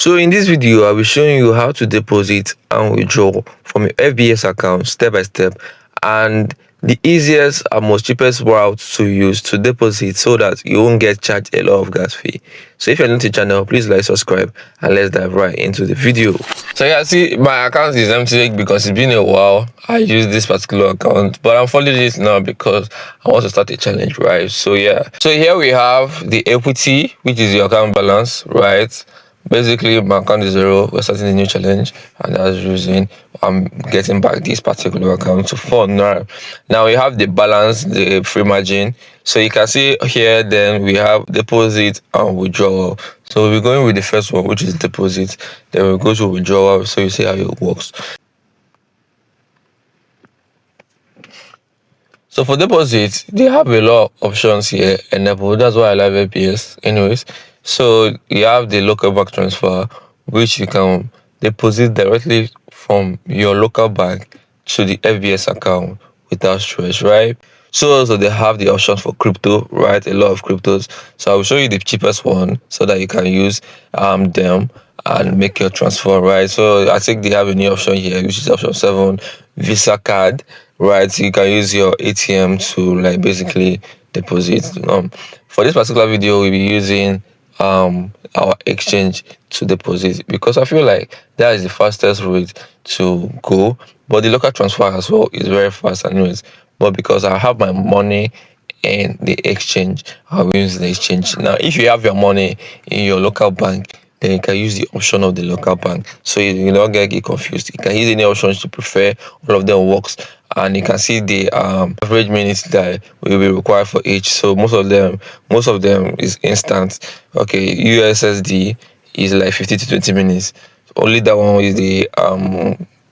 So in this video, I'll be showing you how to deposit and withdraw from your FBS account step by step, and the easiest and most cheapest route to use to deposit so that you won't get charged a lot of gas fee. So if you're new to the channel, please like, subscribe, and let's dive right into the video. So yeah, see, my account is empty because it's been a while I use this particular account, but I'm following this now because I want to start a challenge, right? So yeah, so here we have the equity, which is your account balance, right? Basically, my account is 0. We're starting a new challenge, and as using, I'm getting back this particular account to fund. Right now, we have the balance, the free margin. So you can see here. Then we have deposit and withdrawal. So we're going with the first one, which is deposit. Then we go to withdrawal. So you see how it works. So for deposit, they have a lot of options here, and that's why I love FBS. Anyways, so you have the local bank transfer, which you can deposit directly from your local bank to the FBS account without stress, right? So also they have the options for crypto, right? A lot of cryptos. So I will show you the cheapest one so that you can use them and make your transfer, right? So I think they have a new option here, which is option 7, Visa card, right? So you can use your ATM to like basically deposit. For this particular video, we'll be using our exchange to deposit because I feel like that is the fastest route to go. But the local transfer as well is very fast anyways. But because I have my money in the exchange, I'll use the exchange. Now, if you have your money in your local bank, then you can use the option of the local bank. So you don't get confused. You can use any options you prefer. All of them works. And you can see the average minutes that will be required for each. So most of them is instant. Okay, USSD is like 50 to 20 minutes. Only that one is the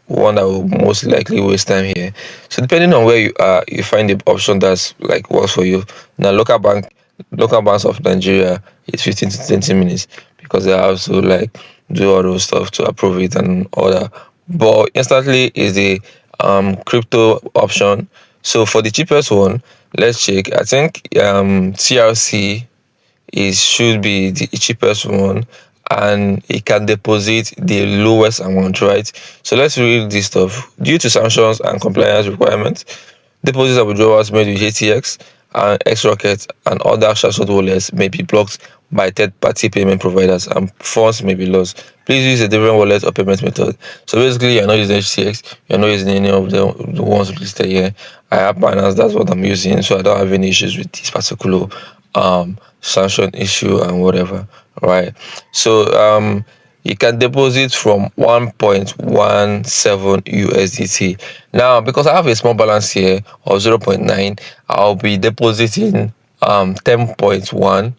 one that will most likely waste time here. So depending on where you are, you find the option that's like works for you. Now local banks of Nigeria is 15 to 20 minutes because they have to like do all those stuff to approve it and all that. But instantly is the crypto option. So for the cheapest one, let's check. I think TRC should be the cheapest one, and it can deposit the lowest amount, right? So let's read this stuff. Due to sanctions and compliance requirements, deposits and withdrawals made with ATX and XRocket and other shuttled wallets may be blocked by third-party payment providers and funds may be lost. Please use a different wallet or payment method. So basically, you're not using HTX, you're not using any of the ones listed here. I have Binance, that's what I'm using, so I don't have any issues with this particular sanction issue and whatever, right? So you can deposit from 1.17 USDT. Now, because I have a small balance here of 0.9, I'll be depositing 10.1,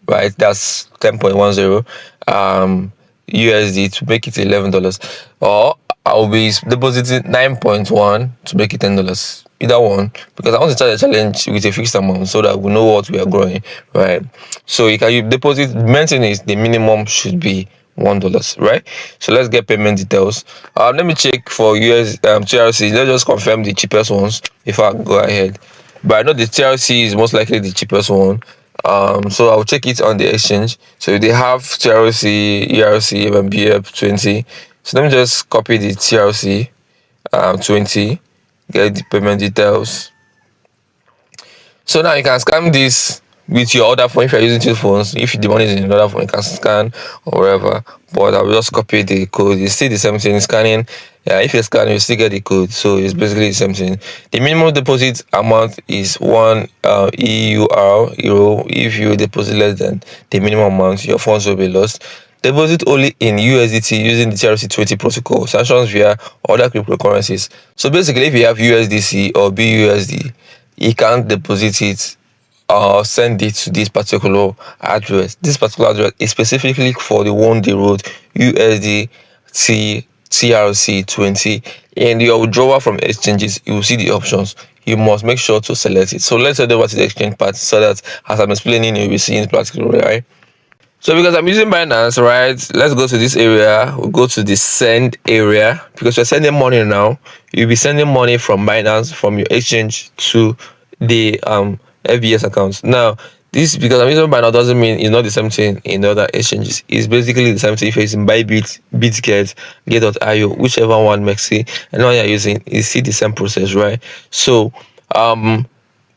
right? That's 10.10 USD to make it $11, or I'll be depositing 9.1 to make it $10. Either one, because I want to start a challenge with a fixed amount so that we know what we are growing, right? So you can deposit. The main thing is the minimum should be $1, right? So let's get payment details. Let me check for TRC. Let's just confirm the cheapest ones if I go ahead. But I know the TRC is most likely the cheapest one. So I'll check it on the exchange. So they have TRC, ERC, MBF 20. So let me just copy the TRC 20. Get the payment details. So now you can scan this with your other phone if you're using two phones. If the money is in another phone, you can scan or whatever. But I will just copy the code. It's still the same thing. Scanning. Yeah, if you scan, you still get the code. So it's basically the same thing. The minimum deposit amount is 1 EUR. If you deposit less than the minimum amount, your funds will be lost. Deposit only in USDT using the TRC20 protocol. Sanctions via other cryptocurrencies. So basically, if you have USDC or BUSD, you can't deposit it or send it to this particular address. This particular address is specifically for the one they wrote USDT TRC20. And your withdrawal from exchanges, you will see the options. You must make sure to select it. So let's head over to the exchange part so that as I'm explaining, you'll be seeing it particularly, right? So because I'm using Binance, right, let's go to this area. We'll go to the send area because we're sending money now. You'll be sending money from Binance from your exchange to the FBS accounts. Now, This, because I'm using Binance, doesn't mean it's not the same thing in other exchanges. It's basically the same thing if you're using Bybit, Bitget, Get.io, whichever one makes it, and now you're using, you see the same process, right? So um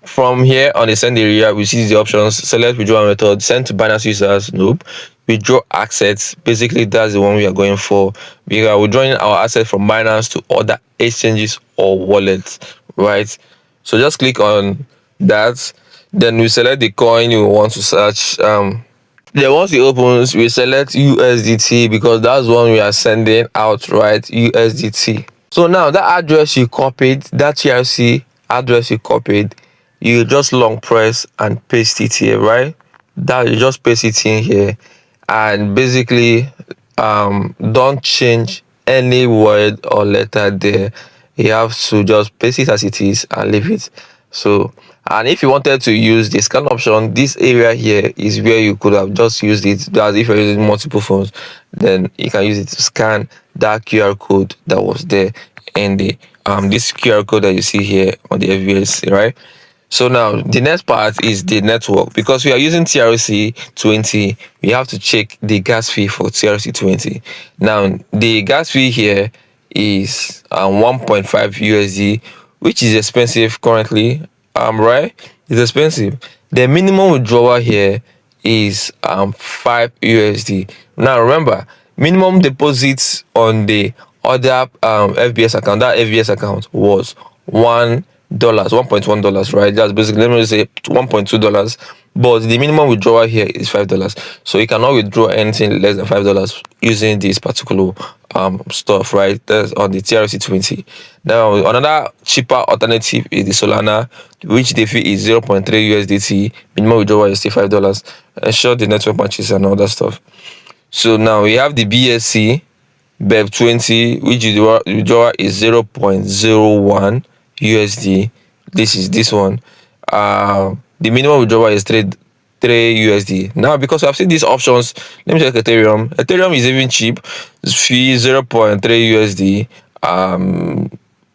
from here on the send area, we see the options: select withdrawal method, send to Binance users, nope. Withdraw assets, basically that's the one we are going for. We are withdrawing our assets from Binance to other exchanges or wallets, right? So just click on that, then we select the coin you want to search. Then once it opens, we select USDT because that's one we are sending out, right? USDT. So now that address you copied, that TRC address you copied, you just long press and paste it here, right? That you just paste it in here, and basically don't change any word or letter there. You have to just paste it as it is and leave it. So, and if you wanted to use the scan option, this area here is where you could have just used it. That if you're using multiple phones, then you can use it to scan that QR code that was there in the this QR code that you see here on the FBS, right? So now the next part is the network. Because we are using TRC20, we have to check the gas fee for TRC20. Now the gas fee here is 1.5 USD, which is expensive currently. Right? It's expensive. The minimum withdrawal here is 5 USD. Now remember, minimum deposits on the other FBS account, that FBS account was $1, $1.1, right? That's basically, let me say $1.2. But the minimum withdrawal here is $5. So you cannot withdraw anything less than $5 using this particular stuff, right? That's on the TRC20. Now another cheaper alternative is the Solana, which the fee is 0.3 USDT. Minimum withdrawal is still $5. Ensure the network matches and all that stuff. So now we have the BSC BEP20, which withdrawal is 0.01 USD. This is this one. The minimum withdrawal is 3 USD. Now, because I've seen these options, let me check Ethereum. Ethereum is even cheap. Fee 0.3 USD.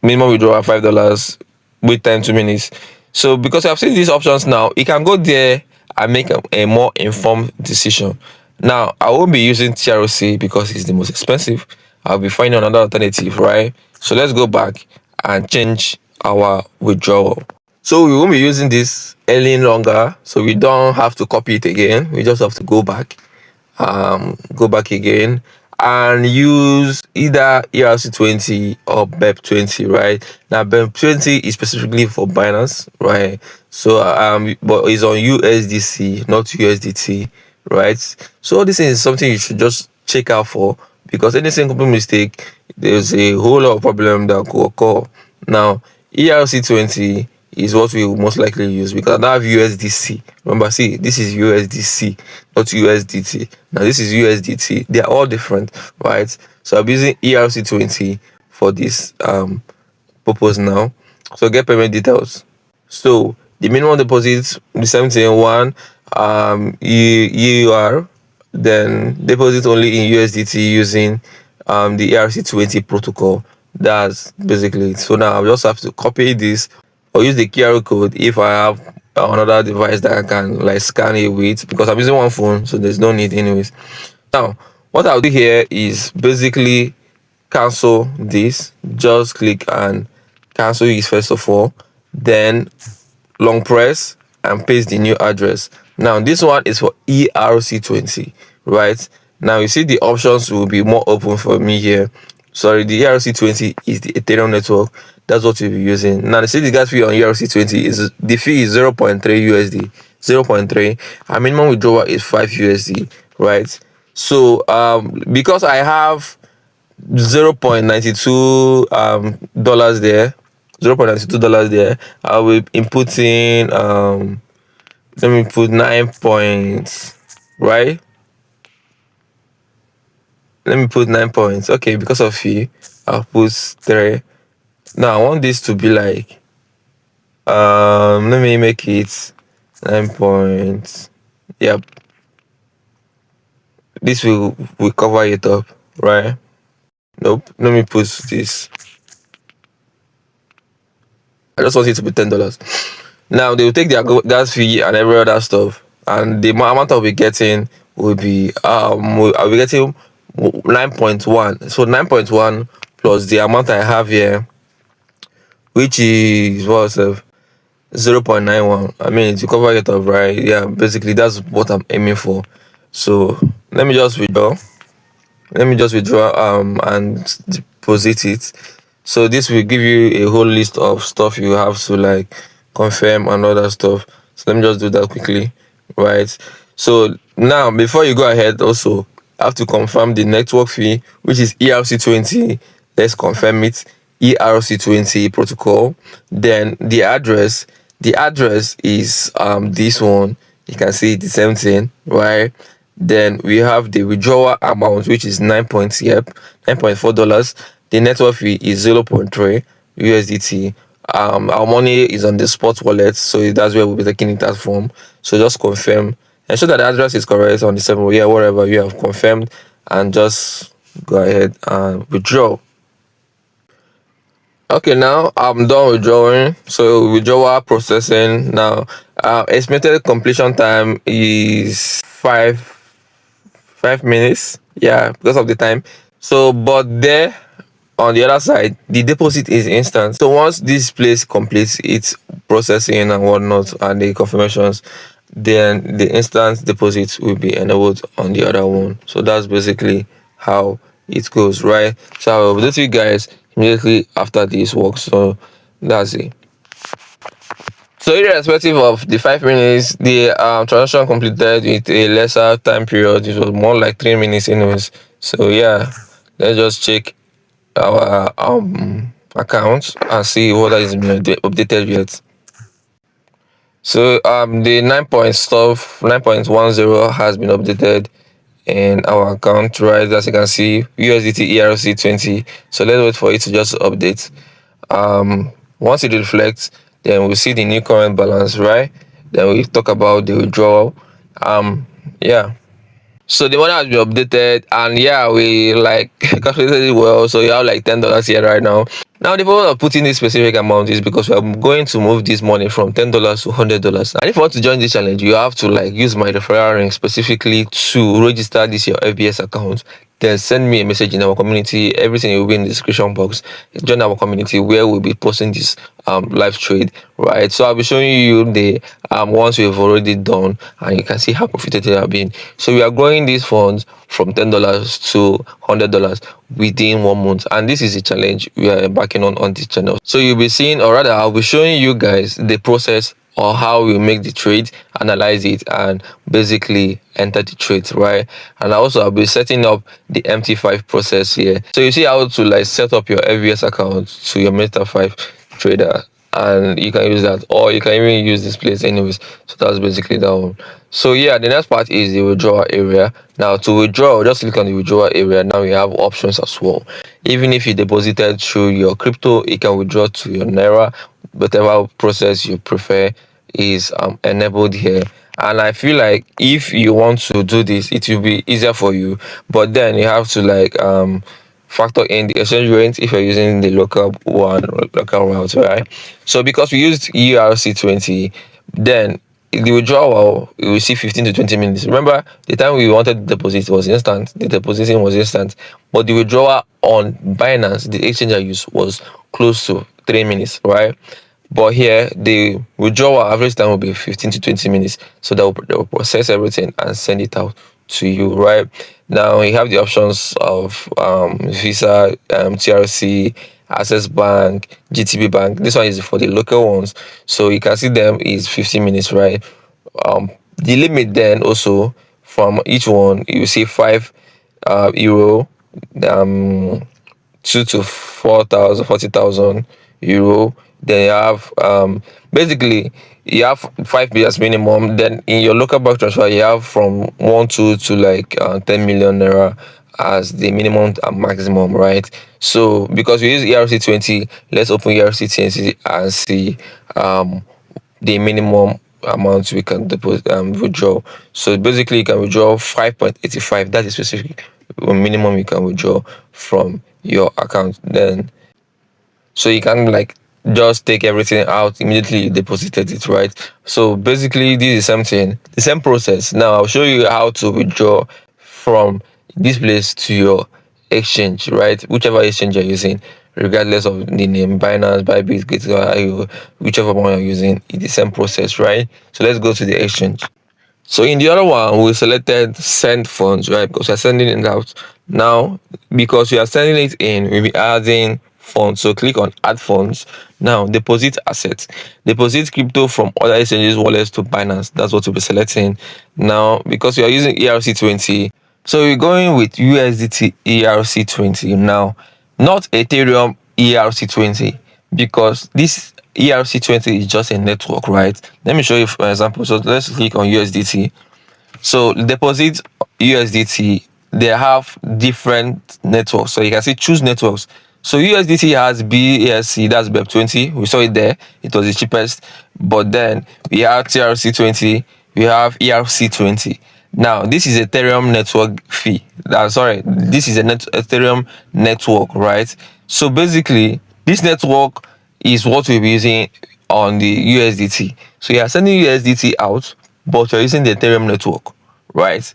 Minimum withdrawal $5. Wait time 2 minutes. So because I've seen these options now, you can go there and make a more informed decision. Now, I won't be using TRC because it's the most expensive. I'll be finding another alternative, right? So let's go back and change our withdrawal. So we won't be using this any longer, so we don't have to copy it again. We just have to go back again and use either ERC20 or BEP20, right? Now BEP20 is specifically for Binance, right? So but it's on USDC, not USDT, right? So this is something you should just check out for, because any single mistake, there's a whole lot of problem that could occur. Now ERC20 is what we will most likely use because I have USDC. Remember, see, this is USDC, not USDT. Now this is USDT. They are all different, right? So I'm using ERC20 for this purpose now. So get payment details. So the minimum deposit, the same thing, one EUR, then deposit only in USDT using the ERC20 protocol. That's basically it. So now I just have to copy this or use the QR code if I have another device that I can like scan it with, because I'm using one phone, so there's no need anyways. Now what I'll do here is basically cancel this. Just click and cancel it first of all, then long press and paste the new address. Now this one is for ERC20, right? Now you see the options will be more open for me here. Sorry, the ERC20 is the Ethereum network. That's what we'll be using. Now, see the gas fee on ERC20 is the fee is 0.3 USD, 0.3, and minimum withdrawal is 5 USD, right? So because I have 0.92 dollars there, $0.92 there, I will input in let me put 9 points, right? Let me put 9 points. Okay, because of fee, I'll put 3. Now I want this to be like let me make it 9 points. Yep, this will cover it up, right? Nope, let me put this. I just want it to be $10. Now they will take their gas fee and every other stuff, and the amount I'll be getting will be I'll be getting 9.1. So 9.1 plus the amount I have here, which is what's 0.91. I mean, to cover it up, right? Yeah, basically that's what I'm aiming for. So let me just withdraw. Let me just withdraw and deposit it. So this will give you a whole list of stuff you have to like confirm and other stuff. So let me just do that quickly, right? So now before you go ahead, also have to confirm the network fee, which is ERC20. Let's confirm it. ERC20 protocol. Then the address. The address is this one. You can see the same thing, right? Then we have the withdrawal amount, which is $9.4. The network fee is 0.3 USDT. Our money is on the spot wallet, so that's where we'll be taking it out from. So just confirm, ensure that the address is correct on the server. Yeah, whatever you have confirmed, and just go ahead and withdraw. Okay, now I'm done withdrawing. So withdrawal processing now. Estimated completion time is 5 minutes. Yeah, because of the time. So, but there on the other side, the deposit is instant. So once this place completes its processing and whatnot and the confirmations, then the instant deposit will be enabled on the other one. So that's basically how it goes, right? So I'll update you guys immediately after this work. So that's it. So irrespective of the 5 minutes, the transaction completed with a lesser time period. It was more like 3 minutes anyways. So yeah, let's just check our account and see whether it's been updated yet. So the 9.10 has been updated in our account, right? As you can see, USDT ERC20. So let's wait for it to just update. Once it reflects, then we'll see the new current balance, right? Then we talk about the withdrawal. Yeah. So the money has been updated, and yeah, we like calculated it well. So you have like $10 here right now. Now the purpose of putting this specific amount is because we are going to move this money from $10 to $100. And if you want to join this challenge, you have to like use my referral link specifically to register this your FBS account. Then send me a message in our community. Everything will be in the description box. Join our community where we'll be posting this live trade, right? So I'll be showing you the ones we've already done, and you can see how profitable they have been. So we are growing these funds from $10 to $100 within 1 month, and this is a challenge we are embarking on this channel. So you'll be seeing, or rather I'll be showing you guys the process or how we make the trade, analyze it, and basically enter the trade, right? And also I'll be setting up the MT5 process here. So you see how to like set up your FBS account to your Meta5 trader, and you can use that, or you can even use this place anyways. So that's basically that one. So yeah, the next part is the withdrawal area. Now to withdraw, just click on the withdrawal area. Now you have options as well. Even if you deposited through your crypto, you can withdraw to your Naira. Whatever process you prefer is enabled here. And I feel like if you want to do this, it will be easier for you, but then you have to like factor in the exchange rate if you're using the local one or local route, right? So because we used ERC20, then the withdrawal you will see 15 to 20 minutes. Remember, the time we wanted the deposit was instant, the depositing was instant, but the withdrawal on Binance, the exchange I used, was close to 3 minutes, right? But here the withdrawal average time will be 15 to 20 minutes. So they'll process everything and send it out to you, right? Now you have the options of Visa, TRC, Access Bank, GTB Bank. This one is for the local ones. So you can see them is 15 minutes, right? The limit then also from each one, you see 5 euro, 2 to 4,000, 40,000 euro. Then you have basically you have 5 years minimum. Then in your local bank transfer, you have from 1 to like 10 million naira as the minimum and maximum, right? So because we use ERC20, let's open ERC20 and see the minimum amount we can deposit withdraw. So basically you can withdraw 5.85. That is specific minimum you can withdraw from your account. Then so you can like just take everything out immediately you deposited it, right? So basically this is something, the same process. Now I'll show you how to withdraw from this place to your exchange, right? Whichever exchange you're using, regardless of the name, Binance, Bybit, GitHub, whichever one you're using, it's the same process, right? So let's go to the exchange. So in the other one, we selected send funds, right? Because we're sending it out. Now, because we are sending it in, we'll be adding funds. So click on add funds. Now, deposit assets. Deposit crypto from other exchanges wallets to Binance. That's what we'll be selecting. Now, because we are using ERC20, so we're going with USDT ERC20 now, not Ethereum ERC20, because this ERC20 is just a network, right? Let me show you for example. So let's click on USDT. So deposit USDT, they have different networks. So you can see choose networks. So USDT has BASC, that's BEP20. We saw it there. It was the cheapest. But then we have TRC20, we have ERC20. Now this is Ethereum network fee. Sorry, this is a Ethereum network, right? So basically, this network is what we'll be using on the USDT. So you are sending USDT out, but you're using the Ethereum network, right?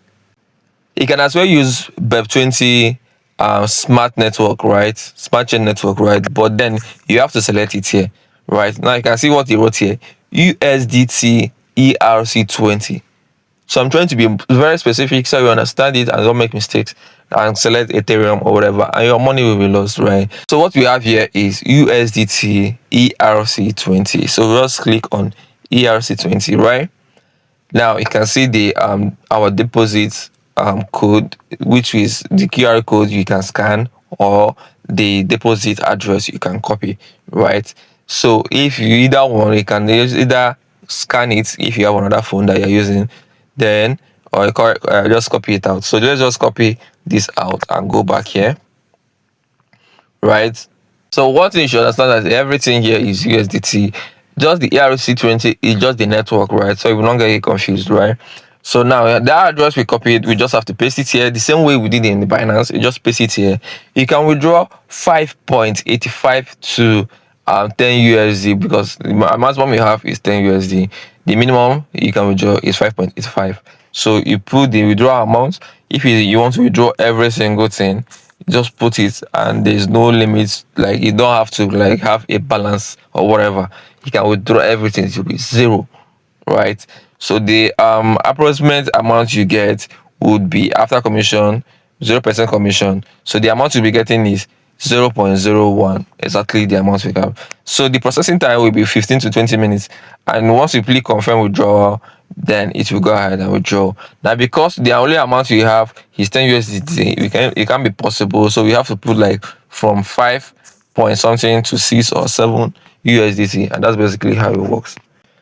You can as well use BEP20 smart network, right? Smart chain network, right? But then you have to select it here, right? Now you can see what he wrote here, USDT ERC20. So I'm trying to be very specific so you understand it and don't make mistakes, and select Ethereum or whatever, and your money will be lost, right? So what we have here is USDT ERC20. So just click on ERC20, right? Now you can see the our deposit code, which is the QR code you can scan, or the deposit address you can copy, right? So if you either one, you can either scan it if you have another phone that you're using, then or just copy it out. So let's just copy this out and go back here, right? So one thing you should understand is everything here is USDT. Just the ERC20 is just the network, right? So you will not get confused, right? So now that address we copied, we just have to paste it here the same way we did in the Binance. You just paste it here. You can withdraw 5.85 to 10 USD, because the maximum you have is 10 USD. The minimum you can withdraw is 5.85. So you put the withdrawal amount. If you want to withdraw every single thing, just put it, and there's no limits. Like you don't have to like have a balance or whatever. You can withdraw everything, it will be zero, right? So the approximate amount you get would be after commission 0% commission. So the amount you'll be getting is 0.01, exactly the amount we have. So the processing time will be 15 to 20 minutes, and once you click confirm withdrawal, then it will go ahead and withdraw. Now because the only amount you have is 10 USDT, it can be possible, so we have to put like from 5 point something to 6 or 7 USDT, and that's basically how it works.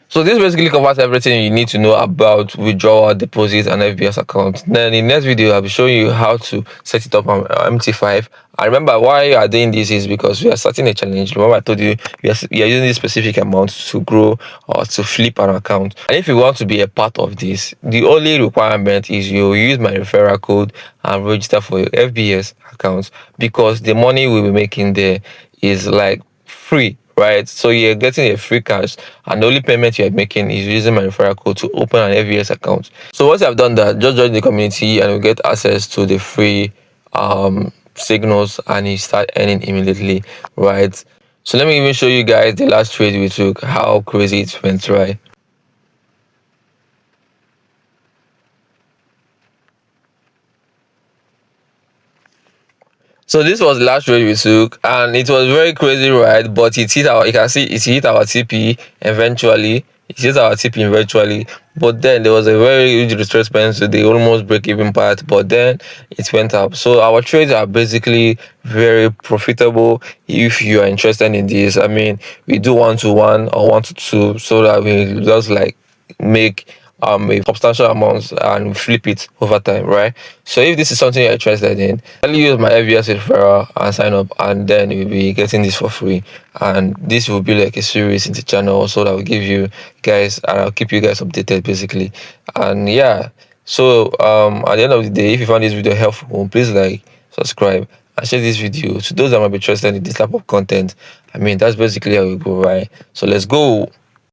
So this basically covers everything you need to know about withdrawal, deposit, and FBS account. Then in the next video, I'll be showing you how to set it up on MT5. And remember, why you are doing this is because we are starting a challenge. Remember I told you we are using this specific amount to grow or to flip an account. And if you want to be a part of this, the only requirement is you use my referral code and register for your FBS account, because the money we'll be making there is like free, right? So you're getting a free cash, and the only payment you're making is using my referral code to open an FBS account. So once you have done that, just join the community and you get access to the free signals, and you start earning immediately, right? So let me even show you guys the last trade we took, how crazy it went, right? So this was the last trade we took, and it was very crazy, right? But it hit our, you can see it hit our TP eventually. It hit our TP eventually, but then there was a very huge retracement, so they almost break even part, but then it went up. So our trades are basically very profitable if you are interested in this. I mean, we do 1-to-1 or 1-to-2, so that we just like make a substantial amount and flip it over time, right? So if this is something you're interested in, only use my FBS referral and sign up, and then you'll be getting this for free. And this will be like a series in the channel, so that will give you guys, and I'll keep you guys updated basically. And yeah, so at the end of the day, if you found this video helpful, please like, subscribe, and share this video to those that might be interested in this type of content. I mean, that's basically how we go, right? So let's go.